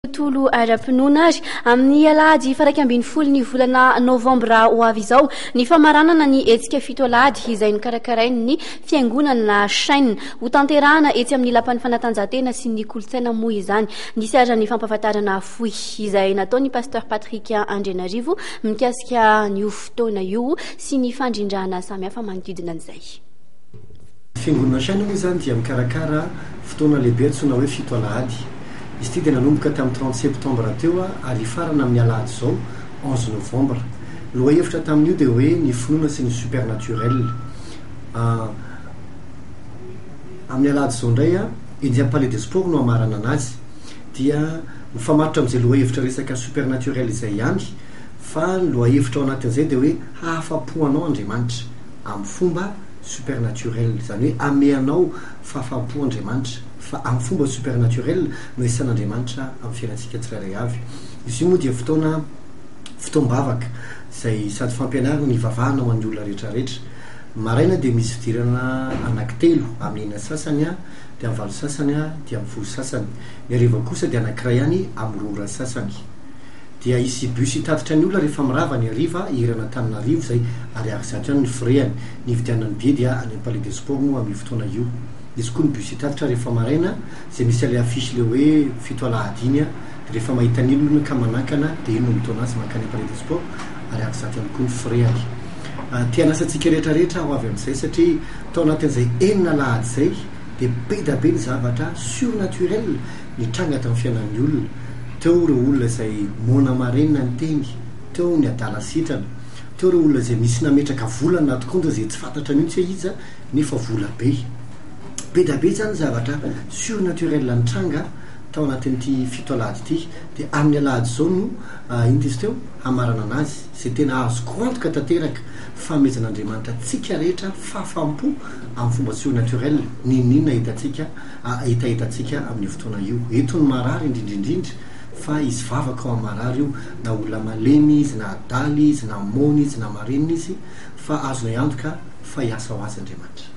Tolo ara-pinoana ary amin'ny alahady faraiky ambin'ny folo ny volana Novambra ho avy izao ny famaranana ny hetsika fito alahady izay ny karakarain'ny fiangonana chaîne ho tanterahana etsy amin'ny lapan'ny fanatanjahantena sy ny kolotsaina moa izany nisy ara ny fampahafantarana fohy izay nataony pasteur Patrick Andrenarivo mikasika ny fotoana io sy ny fandrindrana samihafa manodidina an'izay. Fiangonana chaîne moa izany dia mikarakara fotoana lehibe antsoina hoe fito alahady. Izy ity dia nanomboka tamin'ny 30 septembre teo ary farana amin'ny alahady izao 11 novembre. Lohahevitra tamin'io dia hoe ny finoana sy ny supernaturel. Amin'ny alahady izao indray Indian Palais des Sports no amarana anazy dia mifamatotra amin'izay lohahevitra resaka supernaturel izay ihany fa ny lohahevitra ao anatin'izay dia hoe hahafapo-anao Andriamanitra amin'ny fomba supernaturel, izany hoe ameanao fahafapo Andriamanitra fa amin'ny fomba supernaturel no isan'Andriamanitra amin'ny fiainantsika tsirairay avy. Izy io moa dia fotoam-bavaka izay sady fampianarana ny vavahana ho an'ny olona rehetrarehetra. Maraina dia misy fidirana anankitelo, amin'ny enina sasany dia amin'ny valo sasany dia amin'ny folo sasany. Ny hariva kosa dia anankiray ihany amin'ny roa sasany. Dia isy bus hitatitra ny olona rehefa mirava ny hariva hirana Antananarivo izay ariary zato ihany ny freany. Ny vidianan'ny bie dia any Palais des Sports moa amin'ny fotoana io. Izy koa ny bus hitatitra rehefa maraina izay misy ilay afisy le hoe fito alahady iny rehefa mahita ny olona ka manakana dia ino no mitona azy mankany Palais des Sports ariary zato ihany koa ny freany. Tia nasantsika rehetrarehetra ho avy amin'izay satria tao anatin'izay enina alahady izay dia be da be ny zavatra surnaturel nitranga tamin'ny fiainan'ny olona. Teo ireo olona izay mona marenina ny teny, teo ny adala sitrana, teo ireo olona izay misy nametraka vola anaty konto izay tsy fantatra mihitsy hoe iza nefa vola be. Be da be zany zavatra surnaturel nitranga tao anatin'ity fito alahady ity dia amin'ny alahady izao no iny izy teo hamarana anazy izay tena azoko antoka tanteraka fanomezan'Andriamanitra tsika rehetra fahafampo amin'ny fomba surnaturel ninona hitahitantsika amin'ny fotoana io. Eto ny marary indrindrindrindra fa izy vavaka ao amin'ny marary io na olona malemy izy na adaly izy na mona izy na marenina izy fa azonay antoka fa hiasa ho azy Andriamanitra.